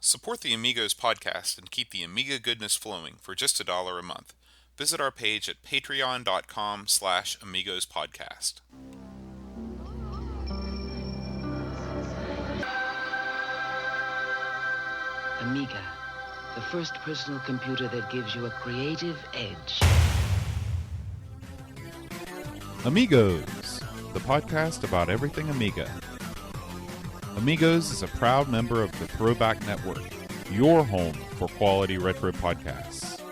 Support the Amigos podcast and keep the Amiga goodness flowing for just $1 a month. Visit our page at patreon.com/AmigosPodcast. Amiga, the first personal computer that gives you a creative edge. Amigos, the podcast about everything Amiga. Amigos is a proud member of the Throwback Network, your home for quality retro podcasts.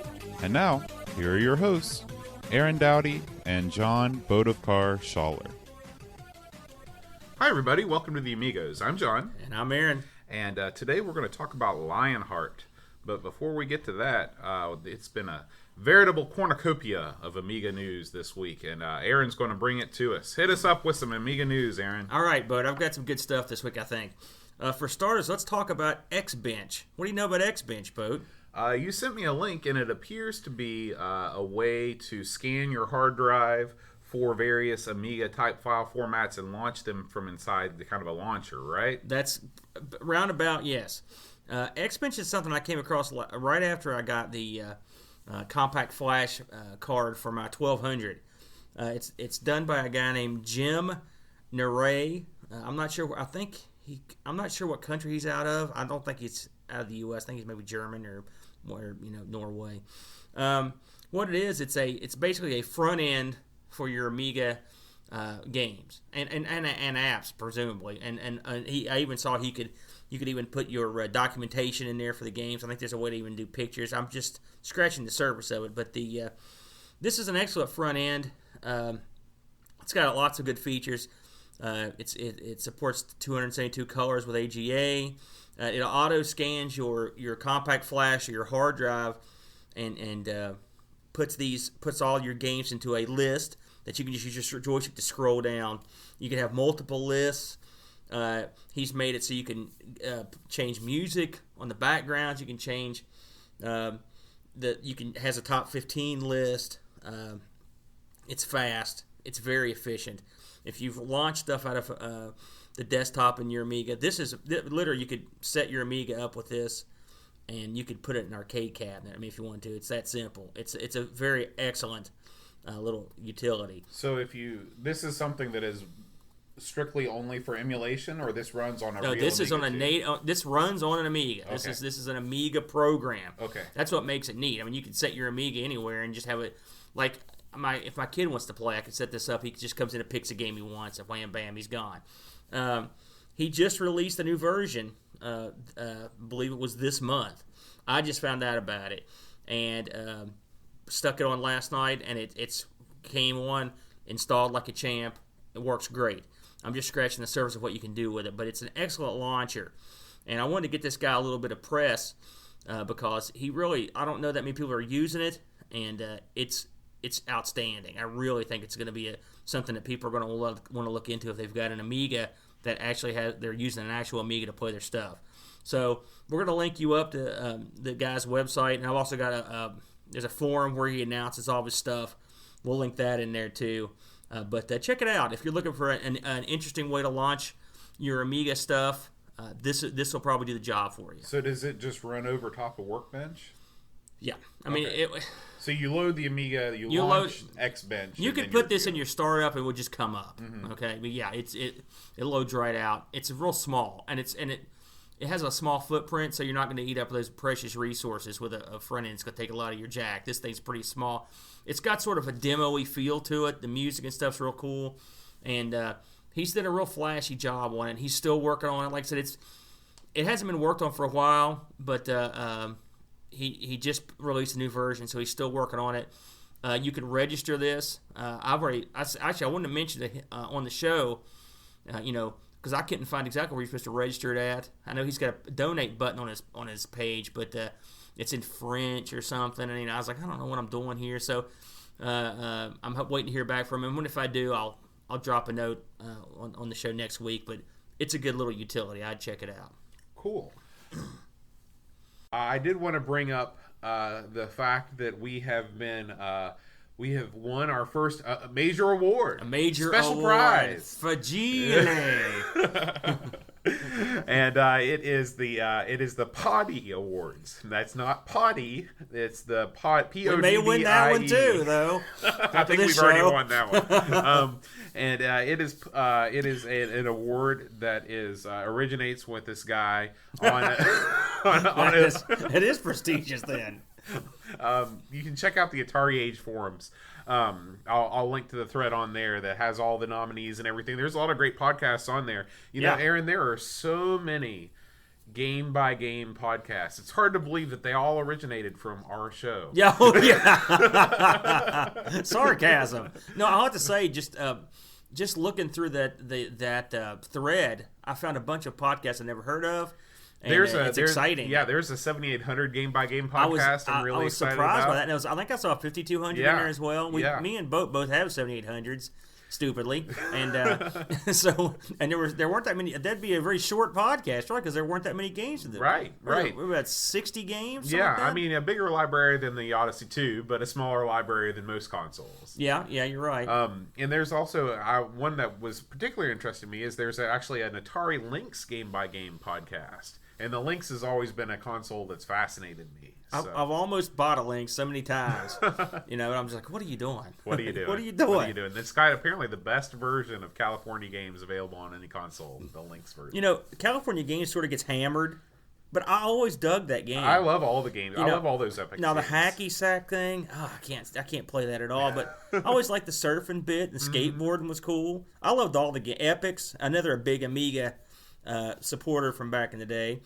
And now, here are your hosts, Aaron Dowdy and John Bodovkar Schaller. Hi everybody, welcome to the Amigos. I'm John. And I'm Aaron. And today we're going to talk about Lionheart. But before we get to that, it's been a veritable cornucopia of Amiga news this week, and Aaron's going to bring it to us. Hit us up with some Amiga news, Aaron. All right, bud. I've got some good stuff this week, I think. For starters, let's talk about Xbench. What do you know about Xbench, Bode? You sent me a link, and it appears to be a way to scan your hard drive for various Amiga type file formats and launch them from inside the kind of a launcher, right? That's roundabout, yes. Xbench is something I came across right after I got the compact flash card for my 1200. It's done by a guy named Jim Neray. I'm not sure. I'm not sure what country he's out of. I don't think he's out of the U.S. I think he's maybe German or Norway. What it is, it's basically a front end for your Amiga games and apps, presumably. And I even saw you could even put your documentation in there for the games. I think there's a way to even do pictures. I'm just scratching the surface of it, but this is an excellent front end. It's got lots of good features. It supports 272 colors with AGA. It auto scans your compact flash or your hard drive, and puts all your games into a list that you can just use your joystick to scroll down. You can have multiple lists. He's made it so you can change music on the backgrounds. You can change has a top 15 list. It's fast. It's very efficient. If you've launched stuff out of the desktop in your Amiga, this is literally, you could set your Amiga up with this, and you could put it in an arcade cabinet. I mean, if you want to, it's that simple. It's a very excellent little utility. So this is something that is strictly only for emulation, or this runs on a real this is Amiga on this runs on an Amiga. Okay. This is an Amiga program. Okay. That's what makes it neat. I mean, you can set your Amiga anywhere and just have it, like if my kid wants to play, I can set this up. He just comes in and picks a game he wants, and wham bam, he's gone. He just released a new version. Believe it was this month. I just found out about it and stuck it on last night, and it's came on, installed like a champ. It works great. I'm just scratching the surface of what you can do with it, but it's an excellent launcher. And I wanted to get this guy a little bit of press because I don't know that many people are using it, and it's outstanding. I really think it's going to be something that people are going to want to look into if they've got an Amiga that actually they're using an actual Amiga to play their stuff. So we're going to link you up to the guy's website, and I've also got there's a forum where he announces all of his stuff. We'll link that in there too. But check it out if you're looking for an interesting way to launch your Amiga stuff. This will probably do the job for you. So does it just run over top of Workbench? Yeah, I mean Okay. So you load the Amiga, you launch Xbench. You can put this in your startup and it will just come up. Mm-hmm. Okay, but yeah, it loads right out. It's real small, and it has a small footprint, so you're not going to eat up those precious resources with a front end. It's going to take a lot of your jack. This thing's pretty small. It's got sort of a demo-y feel to it. The music and stuff's real cool, and he's did a real flashy job on it. He's still working on it. Like I said, it hasn't been worked on for a while, but he just released a new version, so he's still working on it. You can register this. I wanted to mention it on the show, because I couldn't find exactly where you're supposed to register it at. I know he's got a donate button on his page, but it's in French or something. And I was like, I don't know what I'm doing here. So I'm waiting to hear back from him. And if I do, I'll drop a note on the show next week. But it's a good little utility. I'd check it out. Cool. I did want to bring up the fact that we have won our first major award. A major special award. prize. Fragile. And it is the Poddy Awards. That's not Potty. It's the P-O-D-D-I-E. We may win that one too, though. I think we've already won that one. And it is an award that originates with this guy It is prestigious then. You can check out the Atari Age forums. I'll link to the thread on there that has all the nominees and everything. There's a lot of great podcasts on there. You know, Aaron, there are so many game by game podcasts. It's hard to believe that they all originated from our show. Yeah, sarcasm. No, I'll have to say, just looking through that thread, I found a bunch of podcasts I never heard of. And it's exciting. Yeah, there's a 7800 game by game podcast. I'm really excited about. I was surprised by that. And I think I saw a 5200 in there as well. Me and both have 7800s, stupidly, and there weren't that many. That'd be a very short podcast, right? Because there weren't that many games in there. Right. We were about 60 games. Yeah, like that? I mean a bigger library than the Odyssey 2, but a smaller library than most consoles. Yeah, you're right. And there's also one that was particularly interesting to me is there's actually an Atari Lynx game by game podcast. And the Lynx has always been a console that's fascinated me. So. I've almost bought a Lynx so many times. And I'm just like, what are you doing? What are you doing? What are you doing? What are you doing? It's got apparently the best version of California games available on any console, the Lynx version. You know, California Games sort of gets hammered, but I always dug that game. I love all the games. I love all those epic Now, games. the hacky sack thing, I can't play that at all, but I always liked the surfing bit, and skateboarding was cool. I loved all the epics. Another big Amiga supporter from back in the day.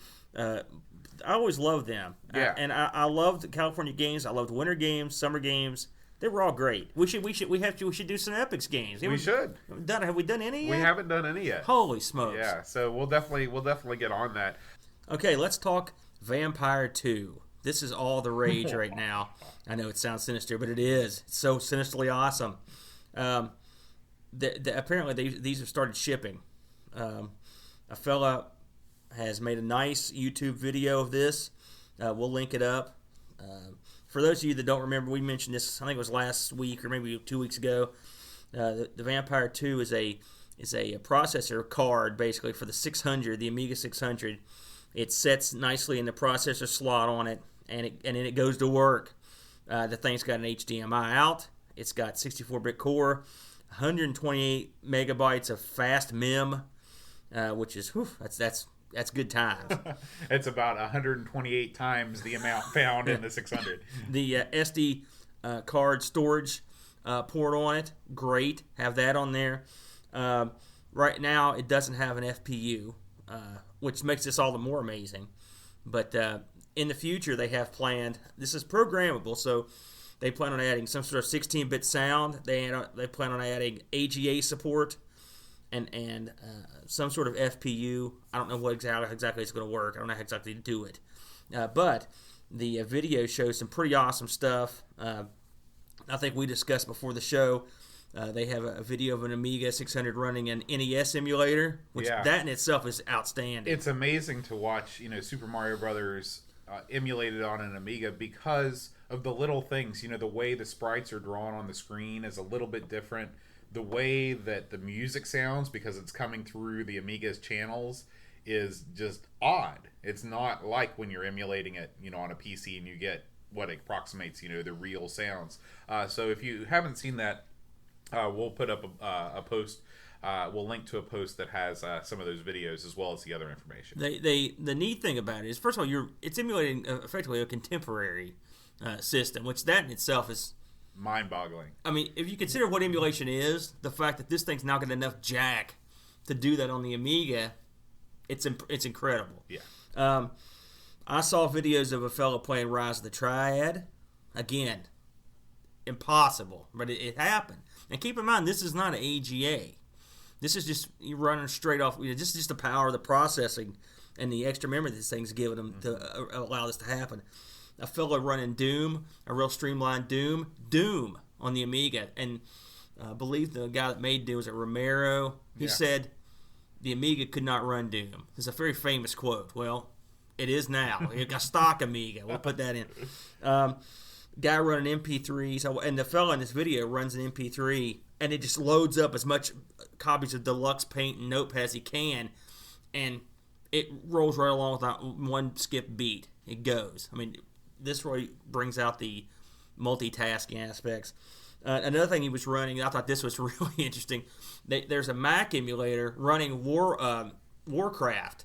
I always loved them. Yeah. And I loved California games. I loved winter games, summer games. They were all great. We should do some epics games. We should. Have we done any yet? We haven't done any yet. Holy smokes. Yeah, so we'll definitely get on that. Okay, let's talk Vampire 2. This is all the rage right now. I know it sounds sinister, but it is. It's so sinisterly awesome. Apparently, these have started shipping. A fella has made a nice YouTube video of this. We'll link it up. For those of you that don't remember, we mentioned this, I think it was last week or maybe 2 weeks ago. The Vampire 2 is a processor card, basically, for the 600, the Amiga 600. It sets nicely in the processor slot on it, and then it goes to work. The thing's got an HDMI out. It's got 64-bit core, 128 megabytes of fast MEM, which is that's good times. It's about 128 times the amount found in the 600. The SD card storage port on it, great. Have that on there. Right now, it doesn't have an FPU, which makes this all the more amazing. But in the future, they have planned, this is programmable, so they plan on adding some sort of 16-bit sound. They plan on adding AGA support and some sort of FPU. I don't know what exactly it's going to work. I don't know how exactly to do it. But the video shows some pretty awesome stuff. I think we discussed before the show, they have a video of an Amiga 600 running an NES emulator, which that in itself is outstanding. It's amazing to watch, Super Mario Brothers emulated on an Amiga because of the little things. The way the sprites are drawn on the screen is a little bit different. The way that the music sounds, because it's coming through the Amiga's channels, is just odd. It's not like when you're emulating it, on a PC and you get what approximates, the real sounds. So if you haven't seen that, we'll put up a post. We'll link to a post that has some of those videos as well as the other information. The neat thing about it is, first of all, it's emulating effectively a contemporary system, which that in itself is mind-boggling. I mean, if you consider what emulation is, the fact that this thing's now got enough jack to do that on the Amiga, it's incredible. Yeah. I saw videos of a fellow playing Rise of the Triad. Again, impossible, but it happened. And keep in mind, this is not an AGA. This is just you running straight off. This is just the power of the processing and the extra memory this thing's giving them to allow this to happen. A fellow running Doom, a real streamlined Doom on the Amiga, and I believe the guy that made Doom was at Romero. He said the Amiga could not run Doom. It's a very famous quote. Well, it is now. It got stock Amiga. We'll put that in. Guy running MP3s, and the fellow in this video runs an MP3, and it just loads up as much copies of Deluxe Paint and Notepad as he can, and it rolls right along without one skip beat. It goes. I mean, this really brings out the multitasking aspects. Another thing he was running, I thought this was really interesting. There's a Mac emulator running Warcraft,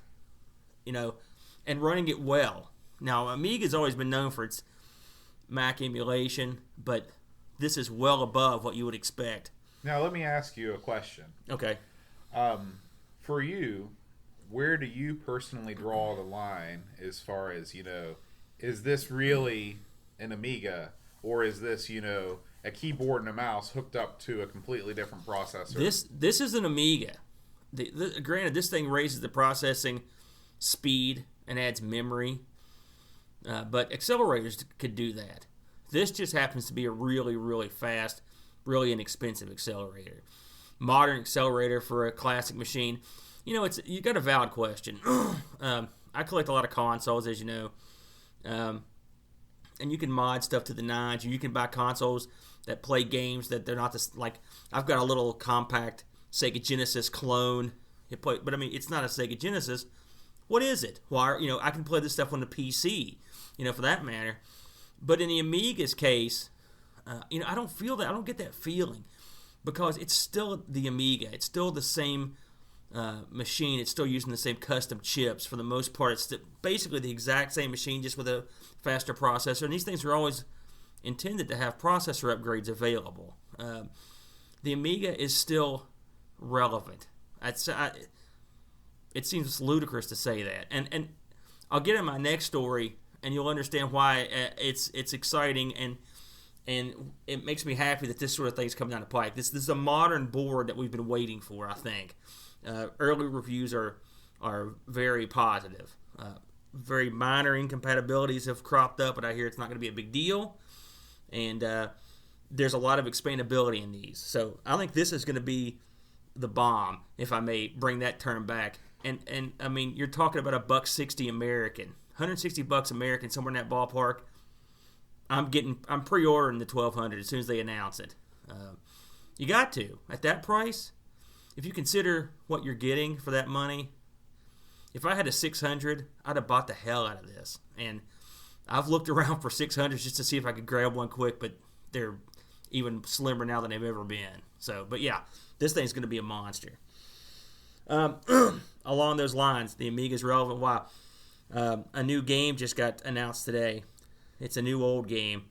and running it well. Now, Amiga's always been known for its Mac emulation, but this is well above what you would expect. Now, let me ask you a question. Okay. For you, where do you personally draw the line as far as, is this really an Amiga, or is this, a keyboard and a mouse hooked up to a completely different processor? This is an Amiga. Granted, this thing raises the processing speed and adds memory, but accelerators could do that. This just happens to be a really, really fast, really inexpensive accelerator. Modern accelerator for a classic machine. You got a valid question. I collect a lot of consoles, as you know, and you can mod stuff to the nines. You can buy consoles that play games that they're not like. I've got a little compact Sega Genesis clone. But I mean, it's not a Sega Genesis. What is it? Why? I can play this stuff on the PC. For that matter. But in the Amiga's case, I don't feel that. I don't get that feeling because it's still the Amiga. It's still the same machine. It's still using the same custom chips for the most part. It's basically the exact same machine, just with a faster processor. And these things are always intended to have processor upgrades available. The Amiga is still relevant. It seems ludicrous to say that. And I'll get in my next story, and you'll understand why it's exciting and it makes me happy that this sort of thing's coming down the pike. This is a modern board that we've been waiting for, I think. Early reviews are very positive. Very minor incompatibilities have cropped up, but I hear it's not going to be a big deal. And there's a lot of expandability in these. So I think this is going to be the bomb, if I may bring that term back. And I mean, you're talking about $160 American. $160 American, somewhere in that ballpark. I'm pre-ordering the 1200 as soon as they announce it. You got to at that price. If you consider what you're getting for that money, if I had a 600, I'd have bought the hell out of this. And I've looked around for 600s just to see if I could grab one quick, but they're even slimmer now than they've ever been. So, but yeah, this thing's going to be a monster. Along those lines, the Amiga's relevant. Wow. A new game just got announced today. It's a new old game.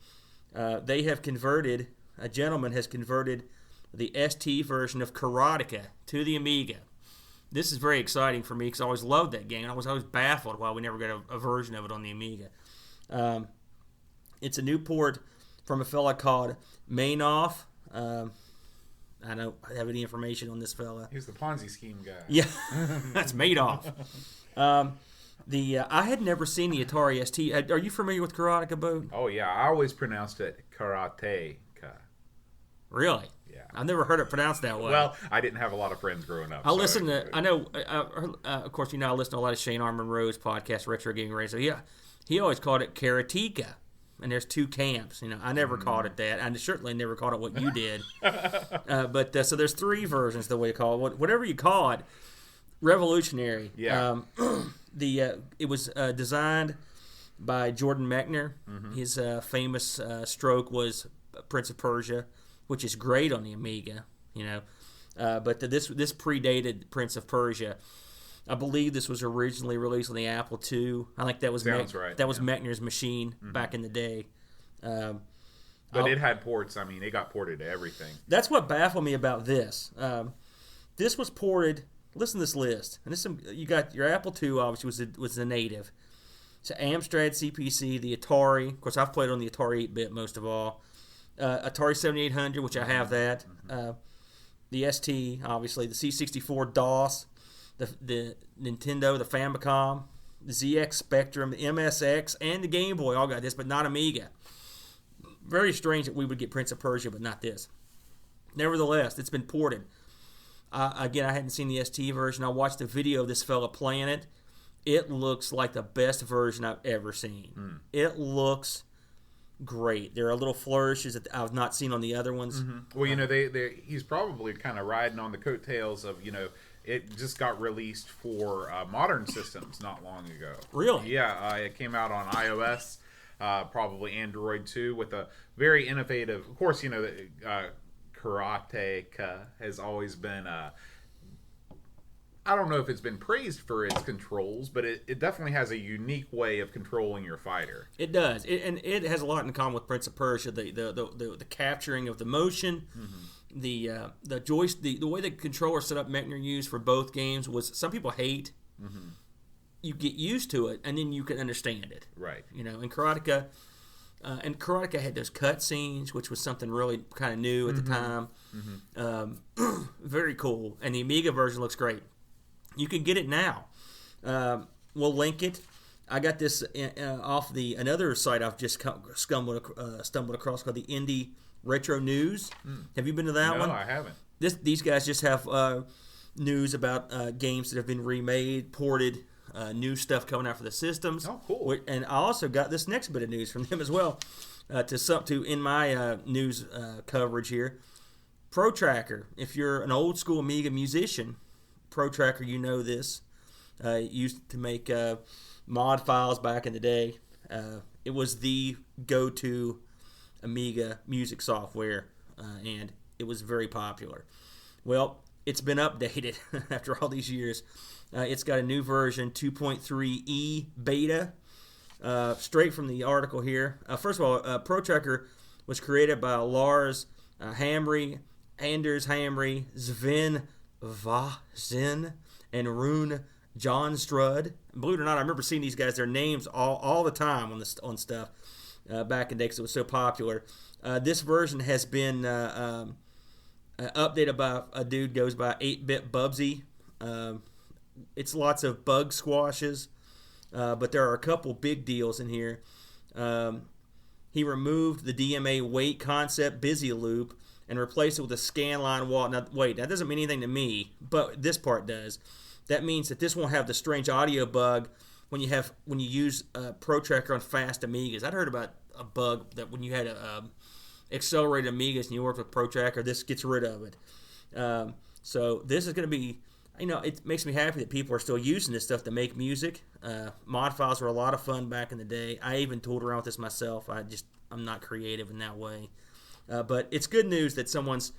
A gentleman has converted the ST version of Karateka to the Amiga. This is very exciting for me because I always loved that game. I was always baffled why we never got a version of it on the Amiga. It's a new port from a fella called Mainoff. I don't have any information on this fella. He's the Ponzi scheme guy. Yeah, that's Madoff. I had never seen the Atari ST. Are you familiar with Karateka, Bo? Oh, yeah. I always pronounced it Karateka. Really? Yeah. I've never heard it pronounced that way. Well, I didn't have a lot of friends growing up. I know, of course, I listen to a lot of Shane R. Monroe's podcast, Retro Gaming Radio. Yeah, he always called it Karateka. And there's two camps. I never called it that. I certainly never called it what you did. So there's three versions the way you call it. Whatever you call it, revolutionary. Yeah. It was designed by Jordan Mechner. Mm-hmm. His famous stroke was Prince of Persia, which is great on the Amiga. But this predated Prince of Persia. I believe this was originally released on the Apple II. I think that was right. That was Mechner's machine back in the day. But it had ports. I mean, it got ported to everything. That's what baffled me about this. This was ported. Listen to this list. And you got your Apple II, obviously, was the native. So Amstrad CPC, the Atari. Of course, I've played on the Atari 8-bit most of all. Atari 7800, which I have that. The ST, obviously. The C64 DOS. The Nintendo, the Famicom, the ZX Spectrum, the MSX, and the Game Boy all got this, but not Amiga. Very strange that we would get Prince of Persia, but not this. Nevertheless, it's been ported. Again, I hadn't seen the ST version. I watched a video of this fella playing it. It looks like the best version I've ever seen. It looks great. There are little flourishes that I've not seen on the other ones. Well, he's probably kind of riding on the coattails of, it just got released for modern systems not long ago. Really? Yeah, it came out on iOS, probably Android too, with a very innovative. Of course, Karateka has always been. I don't know if it's been praised for its controls, but it definitely has a unique way of controlling your fighter. It does, and it has a lot in common with Prince of Persia. The capturing of the motion, the way the controller set up Mechner used for both games was some people hate. You get used to it, and then you can understand it. Right. And Karateka. And Karateka had those cut scenes, which was something really kind of new at the time. Very cool, and the Amiga version looks great. You can get it now. We'll link it. I got this off another site I've just stumbled across called the Indie Retro News. Have you been to that one? No, I haven't. These guys just have news about games that have been remade, ported, new stuff coming out for the systems. Oh, cool. And I also got this next bit of news from them as well. In my news coverage here. Pro Tracker. If you're an old school Amiga musician, Pro Tracker, you know this. Used to make mod files back in the day. It was the go-to Amiga music software, and it was very popular. Well, it's been updated after all these years. It's got a new version, 2.3e beta. Straight from the article here. First of all, Pro Tracker was created by Lars Hamry, Anders Hamry, Sven Vazen, and Rune Johnstrud. Believe it or not, I remember seeing these guys, their names all the time on stuff back in the day because it was so popular. This version has been updated by a dude goes by 8-Bit Bubsy. It's lots of bug squashes, but there are a couple big deals in here. He removed the DMA wait concept busy loop and replace it with a scanline wall. Now, wait, that doesn't mean anything to me, but this part does. That means that this won't have the strange audio bug when you use Pro Tracker on fast Amigas. I'd heard about a bug that when you had accelerated Amigas and you worked with Pro Tracker, this gets rid of it. So this is going to be, it makes me happy that people are still using this stuff to make music. Mod files were a lot of fun back in the day. I even tooled around with this myself. I'm not creative in that way. But it's good news that someone's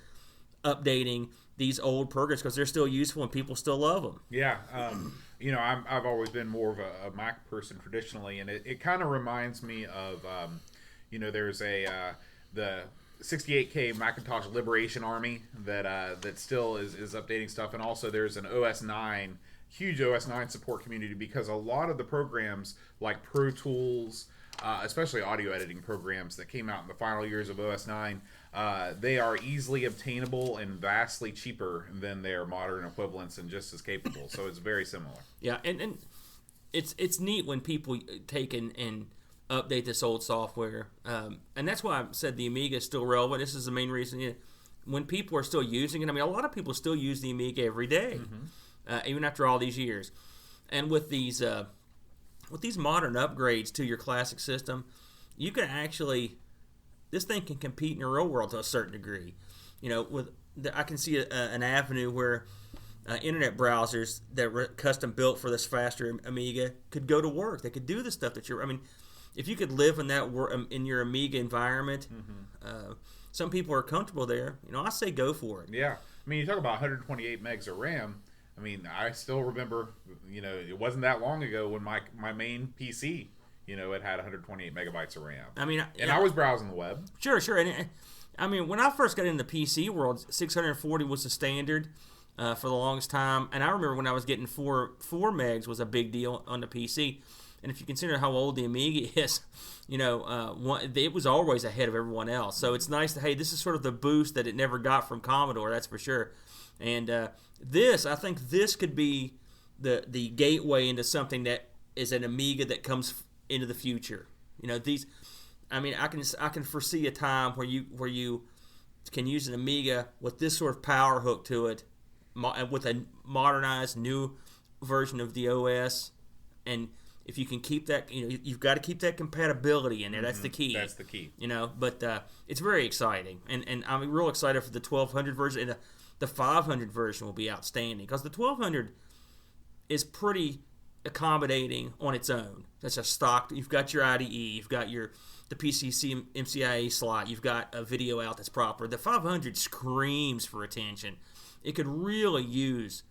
updating these old programs because they're still useful and people still love them. Yeah. I've always been more of a Mac person traditionally, and it kind of reminds me of, there's the 68K Macintosh Liberation Army that still is updating stuff, and also there's an OS 9, huge OS 9 support community because a lot of the programs like Pro Tools, especially audio editing programs that came out in the final years of OS 9, they are easily obtainable and vastly cheaper than their modern equivalents and just as capable. So it's very similar. Yeah, and it's neat when people take and update this old software. And that's why I said the Amiga is still relevant. This is the main reason. When people are still using it, a lot of people still use the Amiga every day, even after all these years. And with these modern upgrades to your classic system, you can actually, this thing can compete in the real world to a certain degree. I can see an avenue where internet browsers that were custom built for this faster Amiga could go to work. They could do the stuff that if you could live in in your Amiga environment, some people are comfortable there. I say go for it. Yeah, you talk about 128 megs of RAM. I still remember, it wasn't that long ago when my main PC, it had 128 megabytes of RAM. I was browsing the web. Sure. And when I first got into the PC world, 640 was the standard for the longest time. And I remember when I was getting 4 megs was a big deal on the PC. And if you consider how old the Amiga is, it was always ahead of everyone else. So it's nice that, hey, this is sort of the boost that it never got from Commodore, that's for sure. And I think this could be the gateway into something that is an Amiga that comes into the future. I can foresee a time where you can use an Amiga with this sort of power hook to it, with a modernized new version of the OS, and if you can keep that, you've got to keep that compatibility in there. That's the key. That's the key. But it's very exciting, and I'm real excited for the 1200 version. And The 500 version will be outstanding because the 1200 is pretty accommodating on its own. That's a stock. You've got your IDE, you've got the PCC MCIA slot, you've got a video out that's proper. The 500 screams for attention. It could really use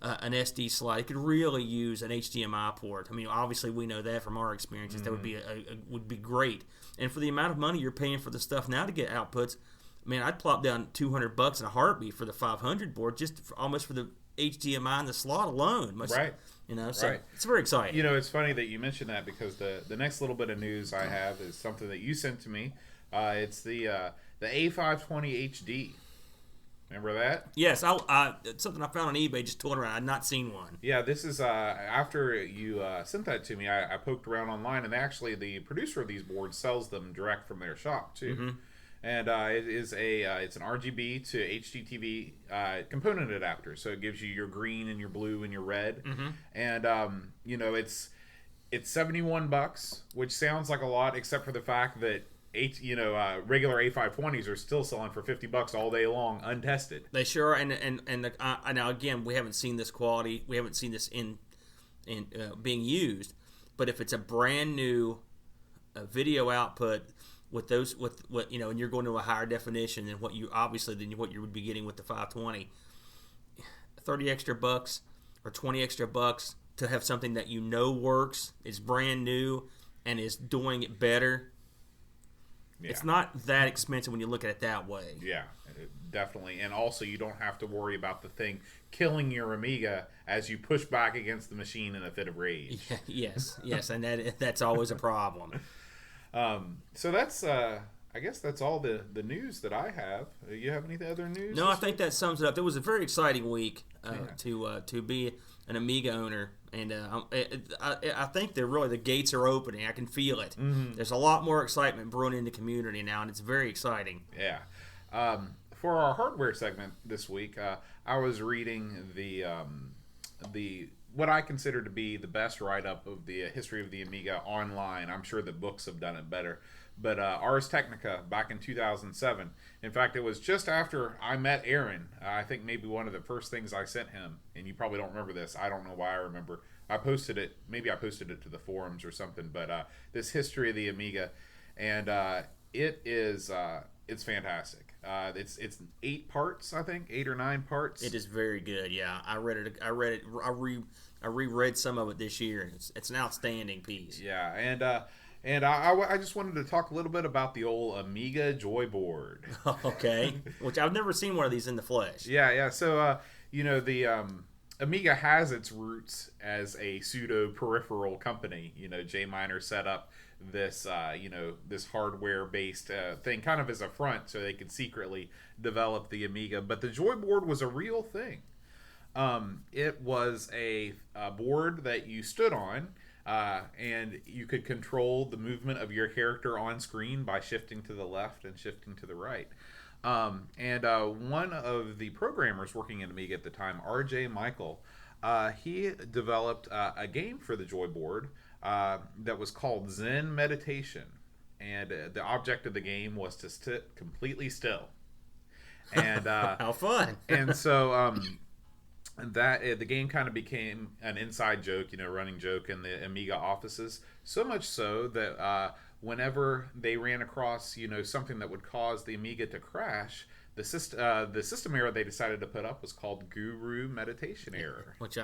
an SD slot. It could really use an HDMI port. I mean, obviously we know that from our experiences. That would be great. And for the amount of money you're paying for the stuff now to get outputs, man, I'd plop down $200 in a heartbeat for the 500 board, almost for the HDMI and the slot alone. Right. So it's very exciting. It's funny that you mentioned that because the next little bit of news I have is something that you sent to me. It's the A520 HD. Remember that? Yes, it's something I found on eBay just touring around. I'd not seen one. Yeah, this is after you sent that to me. I poked around online, and actually the producer of these boards sells them direct from their shop too. Mm-hmm. And it is it's an RGB to HDTV component adapter, so it gives you your green and your blue and your red. Mm-hmm. And it's $71, which sounds like a lot, except for the fact that regular A520s are still selling for $50 all day long, untested. They sure are, and now again, we haven't seen this quality. We haven't seen this in being used. But if it's a brand new video output with and you're going to a higher definition than what you would be getting with the 520, $30 extra bucks or $20 extra bucks to have something that works, is brand new, and is doing it better. Yeah. It's not that expensive when you look at it that way. Yeah, definitely. And also, you don't have to worry about the thing killing your Amiga as you push back against the machine in a fit of rage. Yeah, yes, and that's always a problem. So that's, I guess that's all the news that I have. You have any other news? No, I think that sums it up. It was a very exciting week to be an Amiga owner. And I think the gates are opening. I can feel it. Mm-hmm. There's a lot more excitement brewing in the community now, and it's very exciting. Yeah. For our hardware segment this week, I was reading the what I consider to be the best write-up of the history of the Amiga online. I'm sure the books have done it better. But Ars Technica back in 2007. In fact, it was just after I met Aaron. I think maybe one of the first things I sent him, and you probably don't remember this. I don't know why I remember. I posted it. Maybe I posted it to the forums or something. But this history of the Amiga, and it's fantastic. It's 8 parts, I think, 8 or 9 parts. It is very good. Yeah, I read it. I reread some of it this year. It's an outstanding piece. Yeah, and I just wanted to talk a little bit about the old Amiga Joy Board. Okay, which I've never seen one of these in the flesh. Yeah. So the Amiga has its roots as a pseudo peripheral company. J Miner set up this this hardware based thing kind of as a front so they could secretly develop the Amiga. But the Joy Board was a real thing. It was a board that you stood on. And you could control the movement of your character on screen by shifting to the left and shifting to the right. And one of the programmers working at Amiga at the time, R.J. Michael, he developed a game for the Joy Board that was called Zen Meditation. And the object of the game was to sit completely still. And how fun! And so that the game kind of became an inside joke, running joke in the Amiga offices. So much so that whenever they ran across, something that would cause the Amiga to crash, the system error they decided to put up was called Guru Meditation Error. Which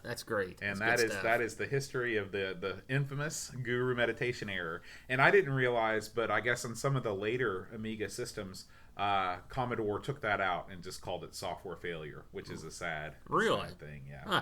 that's great. And that is the history of the infamous Guru Meditation Error. And I didn't realize, but I guess on some of the later Amiga systems, Commodore took that out and just called it software failure, which is a sad thing. Yeah.